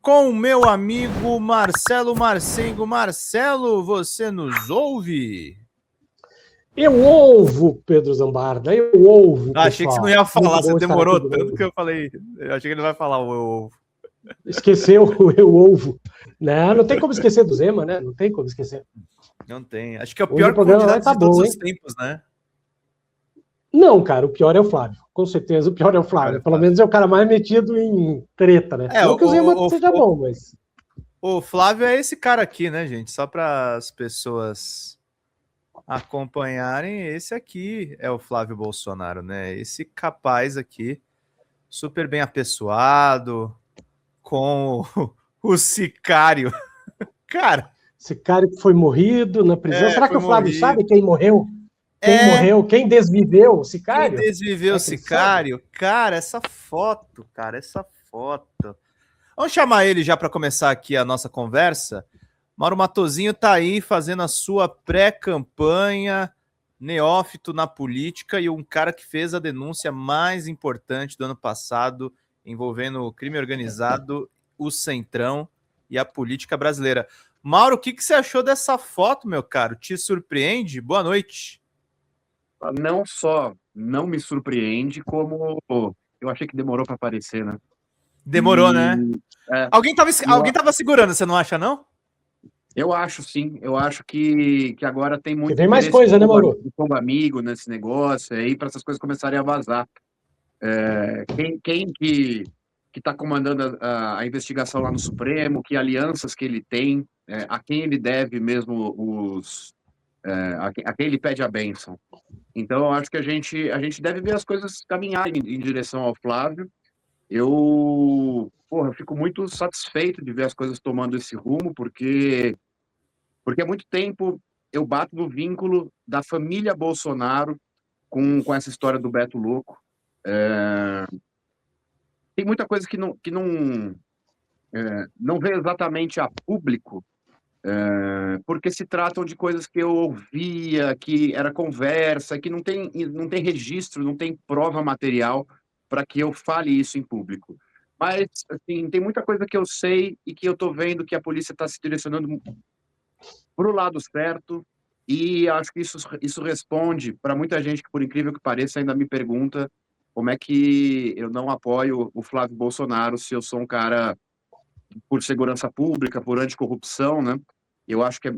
com o meu amigo Marcelo Marcengo. Marcelo, você nos ouve? Eu ouvo, Pedro Zambarda, eu ouvo, pessoal. Achei que você não ia falar, você demorou de tanto que eu falei. Eu achei que ele não vai falar o eu ouvo. Esqueceu o eu ouvo. Não tem como esquecer do Zema, né? Não tem como esquecer. Não tem. Acho que é o Hoje pior o programa vai candidato tá de todos bom, os hein? tempos, né? Não, cara, o pior é o Flávio. Com certeza, o pior é o Flávio. Pelo menos é o cara mais metido em treta, né? Não que o Zema seja bom, mas... O Flávio é esse cara aqui, né, gente? Só para as pessoas acompanharem, esse aqui é o Flávio Bolsonaro, né? Esse capaz aqui, super bem apessoado, com o sicário. Cara... Sicário que foi morrido na prisão. Será que o Flávio sabe quem morreu? Quem morreu? Quem desviveu o sicário? Quem desviveu o sicário? Cara, essa foto. Vamos chamar ele já para começar aqui a nossa conversa. Mauro Matosinho tá aí fazendo a sua pré-campanha, neófito na política e um cara que fez a denúncia mais importante do ano passado envolvendo o crime organizado, o Centrão e a política brasileira. Mauro, o que você achou dessa foto, meu caro? Te surpreende? Boa noite. Não só não me surpreende, como eu achei que demorou para aparecer, né? Demorou, né? Alguém tava segurando, você não acha, não? Eu acho, sim. Eu acho que agora tem muito vem mais coisa, né, Mauro? De fogo amigo nesse negócio aí, para essas coisas começarem a vazar. Quem que está comandando a investigação lá no Supremo, que alianças que ele tem, a quem ele deve mesmo a quem ele pede a bênção. Então, eu acho que a gente deve ver as coisas caminharem em direção ao Flávio. Eu fico muito satisfeito de ver as coisas tomando esse rumo, porque há muito tempo eu bato no vínculo da família Bolsonaro com essa história do Beto Louco. Tem muita coisa que não veio exatamente a público, porque se tratam de coisas que eu ouvia, que era conversa, que não tem registro, não tem prova material para que eu fale isso em público. Mas, assim, tem muita coisa que eu sei e que eu estou vendo que a polícia está se direcionando para o lado certo, e acho que isso responde para muita gente que, por incrível que pareça, ainda me pergunta como é que eu não apoio o Flávio Bolsonaro se eu sou um cara por segurança pública, por anticorrupção, né? Eu acho que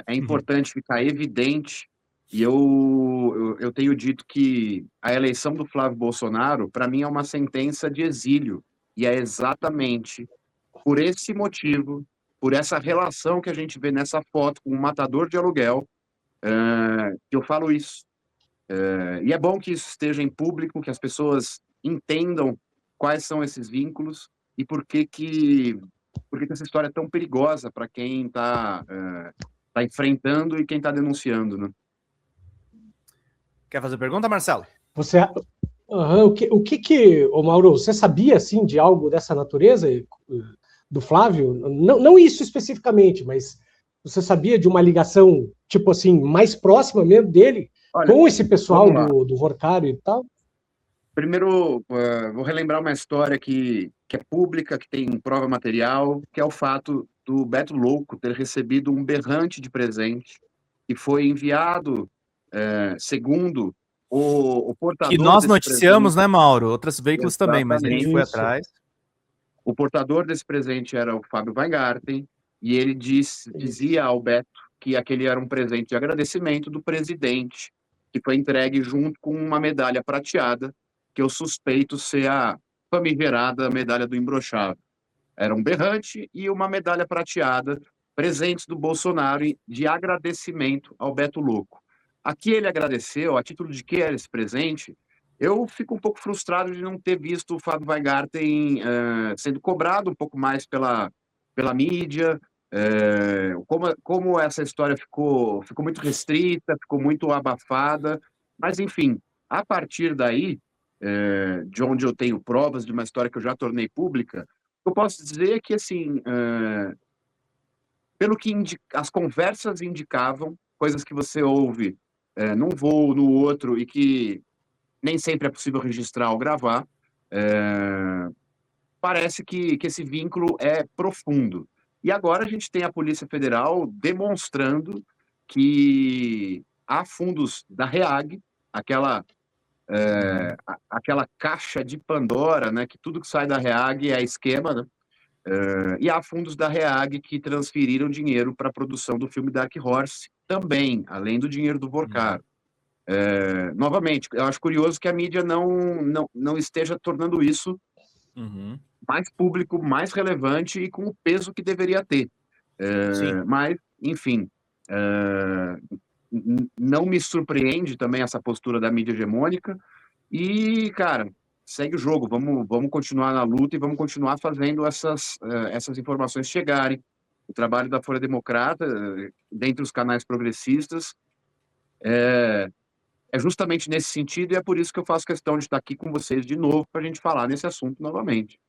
é importante ficar evidente, e eu tenho dito que a eleição do Flávio Bolsonaro, para mim, é uma sentença de exílio, e é exatamente por esse motivo, por essa relação que a gente vê nessa foto com um matador de aluguel, que eu falo isso. E é bom que isso esteja em público, que as pessoas entendam quais são esses vínculos e por que essa história é tão perigosa para quem está enfrentando e quem está denunciando, né? Quer fazer pergunta, Marcelo? Ô Mauro, você sabia, assim, de algo dessa natureza do Flávio? Não isso especificamente, mas você sabia de uma ligação, tipo assim, mais próxima mesmo dele, com esse pessoal do Horcário e tal? Primeiro, vou relembrar uma história que é pública, que tem prova material, que é o fato do Beto Louco ter recebido um berrante de presente que foi enviado, segundo o portador. Que nós noticiamos, né, Mauro? Outros veículos também, mas a gente foi atrás. O portador desse presente era o Fábio Weingarten, e ele dizia ao Beto que aquele era um presente de agradecimento do presidente, que foi entregue junto com uma medalha prateada, que eu suspeito ser a famigerada medalha do imbrochável. Era um berrante e uma medalha prateada, presentes do Bolsonaro de agradecimento ao Beto Louco. Aqui ele agradeceu, a título de que era esse presente. Eu fico um pouco frustrado de não ter visto o Fábio Weingarten sendo cobrado um pouco mais pela mídia, como essa história ficou muito restrita, ficou muito abafada, mas enfim, a partir daí, de onde eu tenho provas de uma história que eu já tornei pública, eu posso dizer que, assim, pelo que as conversas indicavam, coisas que você ouve num voo, no outro, e que nem sempre é possível registrar ou gravar, parece que esse vínculo é profundo. E agora a gente tem a Polícia Federal demonstrando que há fundos da REAG, aquela caixa de Pandora, né, que tudo que sai da REAG é esquema, né? E há fundos da REAG que transferiram dinheiro para a produção do filme Dark Horse também, além do dinheiro do Vorkaro. Novamente, eu acho curioso que a mídia não esteja tornando isso mais público, mais relevante e com o peso que deveria ter. Mas, enfim, não me surpreende também essa postura da mídia hegemônica. E, cara, segue o jogo. Vamos continuar na luta e vamos continuar fazendo essas informações chegarem. O trabalho da Folha Democrata, dentre os canais progressistas, é justamente nesse sentido, e é por isso que eu faço questão de estar aqui com vocês de novo para a gente falar nesse assunto novamente.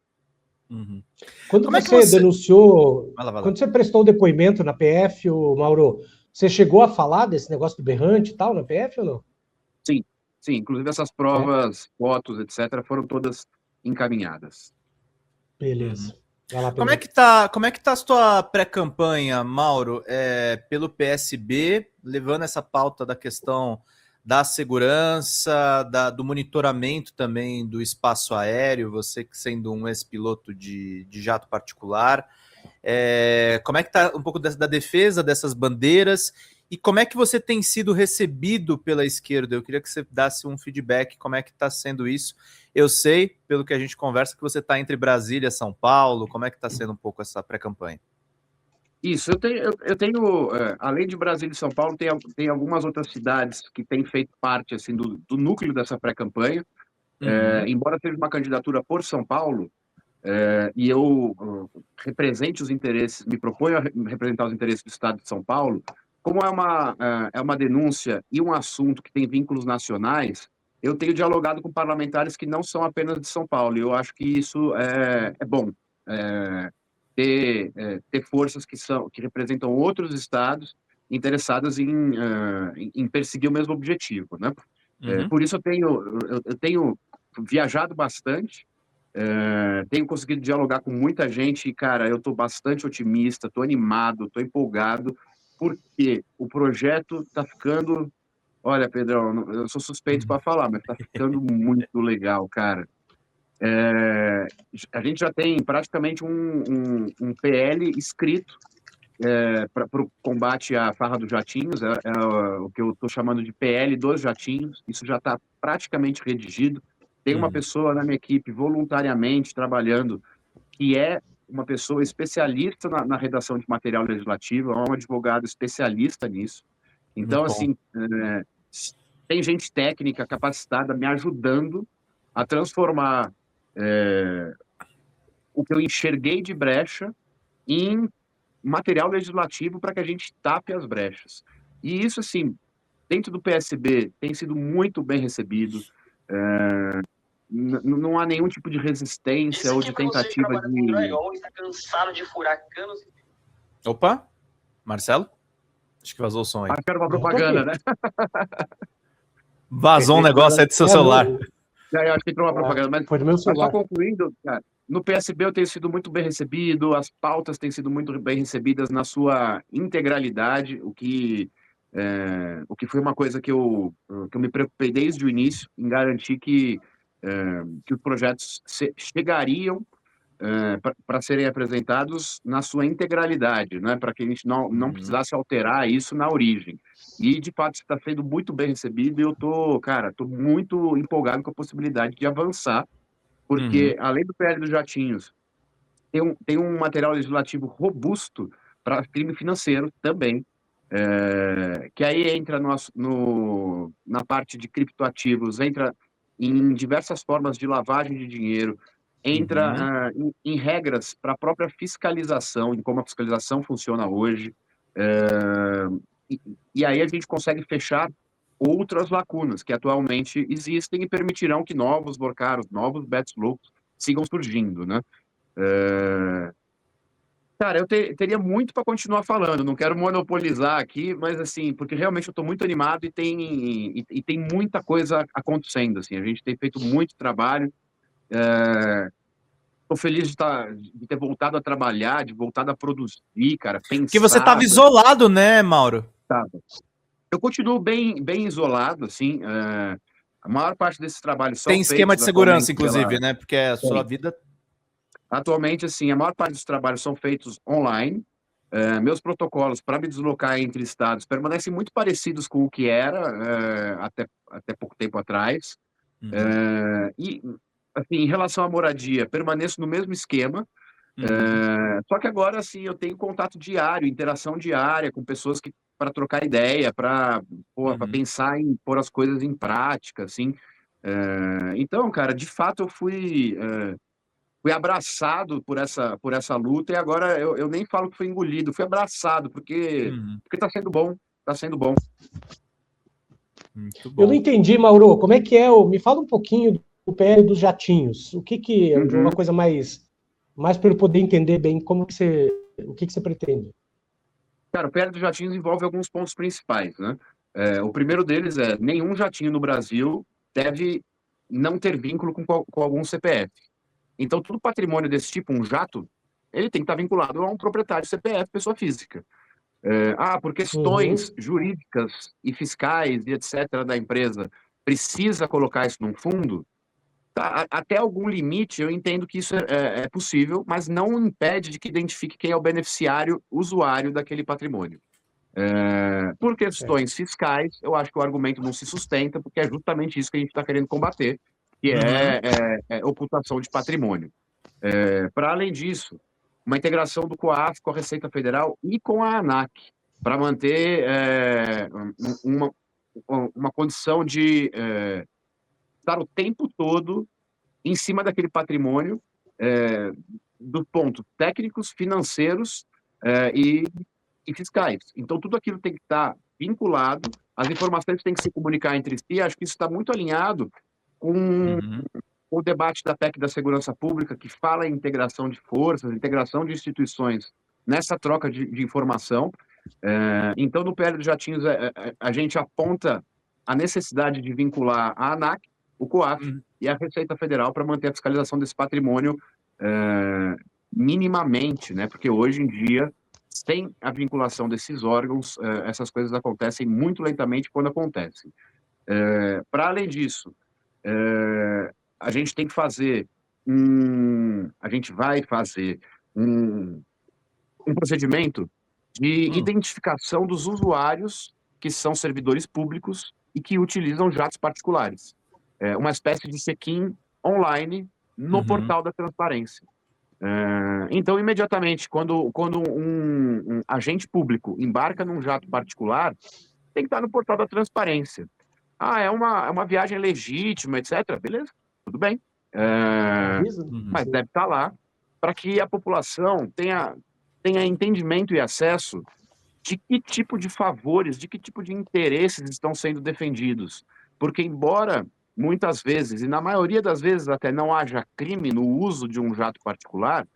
Quando você denunciou, quando você prestou o depoimento na PF, Mauro, você chegou a falar desse negócio do berrante e tal na PF ou não? Sim, inclusive essas provas, fotos, etc., foram todas encaminhadas. Beleza. Como é que tá a sua pré-campanha, Mauro, pelo PSB, levando essa pauta da questão da segurança, do monitoramento também do espaço aéreo, você que sendo um ex-piloto de jato particular, como é que está um pouco da defesa dessas bandeiras e como é que você tem sido recebido pela esquerda? Eu queria que você desse um feedback, como é que está sendo isso. Eu sei, pelo que a gente conversa, que você está entre Brasília e São Paulo, como é que está sendo um pouco essa pré-campanha? Isso, eu tenho além de Brasília e São Paulo, tem algumas outras cidades que têm feito parte assim, do núcleo dessa pré-campanha. Embora seja uma candidatura por São Paulo, e eu represente os interesses, me proponho a representar os interesses do Estado de São Paulo, como é uma denúncia e um assunto que tem vínculos nacionais, eu tenho dialogado com parlamentares que não são apenas de São Paulo, e eu acho que isso é bom. Ter forças que representam outros estados interessadas em perseguir o mesmo objetivo, né? Por isso eu tenho viajado bastante, tenho conseguido dialogar com muita gente e, cara, eu estou bastante otimista, estou animado, estou empolgado, porque o projeto está ficando... Olha, Pedrão, eu sou suspeito para falar, mas está ficando muito legal, cara. A gente já tem praticamente um PL escrito para o combate à farra dos jatinhos, o que eu estou chamando de PL dos jatinhos. Isso já está praticamente redigido. Tem uma pessoa na minha equipe voluntariamente trabalhando, que é uma pessoa especialista na redação de material legislativo, é um advogado especialista nisso. Então, assim, tem gente técnica capacitada me ajudando a transformar o que eu enxerguei de brecha em material legislativo para que a gente tape as brechas. E isso, assim, dentro do PSB, tem sido muito bem recebido. Não há nenhum tipo de resistência ou de tentativa de... Drywall, está cansado de furar canos. Opa, Marcelo? Acho que vazou o som aí. Acho que era uma propaganda, né? Vazou um negócio aí do seu celular. Eu acho que entrou uma propaganda, mas foi do meu celular. Só concluindo, cara, no PSB eu tenho sido muito bem recebido, as pautas têm sido muito bem recebidas na sua integralidade, o que foi uma coisa que eu me preocupei desde o início, em garantir que os projetos chegariam para serem apresentados na sua integralidade, né? Para que a gente não precisasse alterar isso na origem. E, de fato, está sendo muito bem recebido e eu tô muito empolgado com a possibilidade de avançar, porque, além do PL dos jatinhos, tem um material legislativo robusto para crime financeiro também, que aí entra na parte de criptoativos, entra em diversas formas de lavagem de dinheiro, entra em regras para a própria fiscalização, em como a fiscalização funciona hoje, e aí a gente consegue fechar outras lacunas que atualmente existem e permitirão que novos Vorkaros, novos bets loucos sigam surgindo, né? Cara, eu teria muito para continuar falando, não quero monopolizar aqui, mas assim, porque realmente eu estou muito animado e tem muita coisa acontecendo, assim, a gente tem feito muito trabalho, Tô feliz de ter voltado a trabalhar, de voltado a produzir, cara, pensar. Porque você estava isolado, né, Mauro? Tava. Eu continuo bem isolado, assim. A maior parte desses trabalhos são Tem esquema feitos de segurança, atualmente inclusive, né? Porque a sua vida... Atualmente, assim, a maior parte dos trabalhos são feitos online. Meus protocolos para me deslocar entre estados permanecem muito parecidos com o que era até pouco tempo atrás. E, assim, em relação à moradia, permaneço no mesmo esquema. Só que agora, assim, eu tenho contato diário, interação diária com pessoas que para trocar ideia, para pensar em pôr as coisas em prática, assim. Então, cara, de fato, eu fui abraçado por essa luta, e agora eu nem falo que fui engolido, fui abraçado, porque tá sendo bom, tá sendo bom. Muito Eu não bom. entendi, Mauro, como é que é me fala um pouquinho do PL dos jatinhos. O que é uma coisa mais para eu poder entender bem o que você pretende? Cara, o PL dos jatinhos envolve alguns pontos principais, né? O primeiro deles é: nenhum jatinho no Brasil deve não ter vínculo com algum CPF. Então, todo patrimônio desse tipo, um jato, ele tem que estar vinculado a um proprietário CPF, pessoa física. Por questões jurídicas e fiscais e etc. da empresa, precisa colocar isso num fundo. Tá, até algum limite, eu entendo que isso é possível, mas não impede de que identifique quem é o beneficiário usuário daquele patrimônio. Por questões fiscais, eu acho que o argumento não se sustenta, porque é justamente isso que a gente está querendo combater, que é ocultação de patrimônio. Para além disso, uma integração do COAF com a Receita Federal e com a ANAC, para manter uma condição de estar o tempo todo em cima daquele patrimônio, do ponto técnicos, financeiros e fiscais. Então, tudo aquilo tem que estar vinculado, as informações têm que se comunicar entre si. Acho que isso está muito alinhado com o debate da PEC da Segurança Pública, que fala em integração de forças, integração de instituições nessa troca de informação. Então, no PL dos Jatinhos, a gente aponta a necessidade de vincular a ANAC, o COAF e a Receita Federal para manter a fiscalização desse patrimônio minimamente, né? Porque hoje em dia, sem a vinculação desses órgãos, essas coisas acontecem muito lentamente quando acontecem. Para além disso, a gente tem que fazer a gente vai fazer um procedimento de identificação dos usuários que são servidores públicos e que utilizam jatos particulares. Uma espécie de check-in online no portal da transparência. Então, imediatamente, quando um agente público embarca num jato particular, tem que estar no portal da transparência. É uma viagem legítima, etc. Beleza, tudo bem. Mas deve estar lá para que a população tenha entendimento e acesso de que tipo de favores, de que tipo de interesses estão sendo defendidos. Porque, embora muitas vezes, e na maioria das vezes até não haja crime no uso de um jato particular,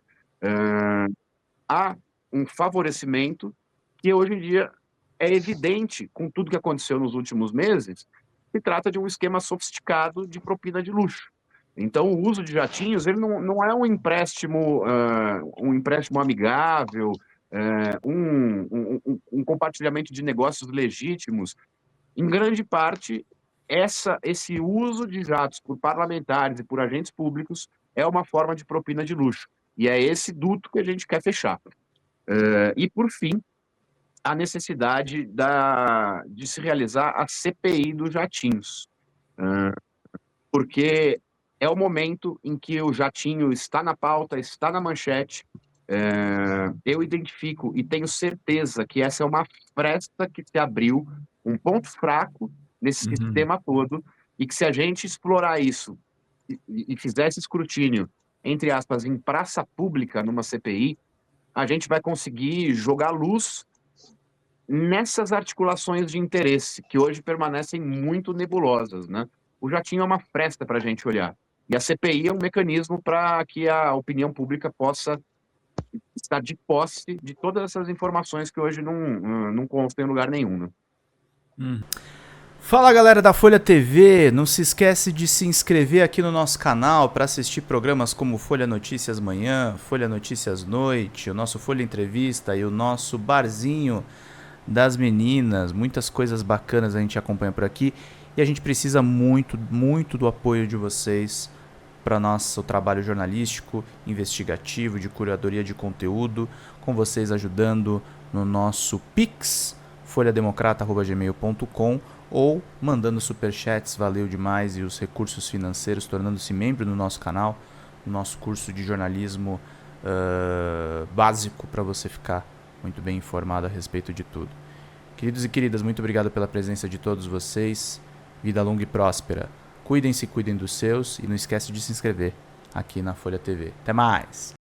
há um favorecimento que hoje em dia é evidente, com tudo que aconteceu nos últimos meses, se trata de um esquema sofisticado de propina de luxo. Então, o uso de jatinhos, ele não é um empréstimo amigável, um compartilhamento de negócios legítimos. Em grande parte, esse uso de jatos por parlamentares e por agentes públicos é uma forma de propina de luxo. E é esse duto que a gente quer fechar. E, por fim, a necessidade de se realizar a CPI dos jatinhos. Porque é o momento em que o jatinho está na pauta, está na manchete. Eu identifico e tenho certeza que essa é uma fresta que se abriu, um ponto fraco nesse sistema todo, e que se a gente explorar isso e fizer esse escrutínio, entre aspas, em praça pública, numa CPI, a gente vai conseguir jogar luz nessas articulações de interesse, que hoje permanecem muito nebulosas, né? O jatinho é uma fresta para a gente olhar. E a CPI é um mecanismo para que a opinião pública possa estar de posse de todas essas informações que hoje não constam em lugar nenhum, né? Fala galera da Folha TV, não se esquece de se inscrever aqui no nosso canal para assistir programas como Folha Notícias Manhã, Folha Notícias Noite, o nosso Folha Entrevista e o nosso Barzinho das Meninas. Muitas coisas bacanas a gente acompanha por aqui e a gente precisa muito, muito do apoio de vocês para nosso trabalho jornalístico, investigativo, de curadoria de conteúdo, com vocês ajudando no nosso Pix, folhademocrata@gmail.com, ou mandando superchats, valeu demais, e os recursos financeiros, tornando-se membro do nosso canal, no nosso curso de jornalismo básico, para você ficar muito bem informado a respeito de tudo. Queridos e queridas, muito obrigado pela presença de todos vocês. Vida longa e próspera. Cuidem-se, cuidem dos seus, e não esquece de se inscrever aqui na Folha TV. Até mais!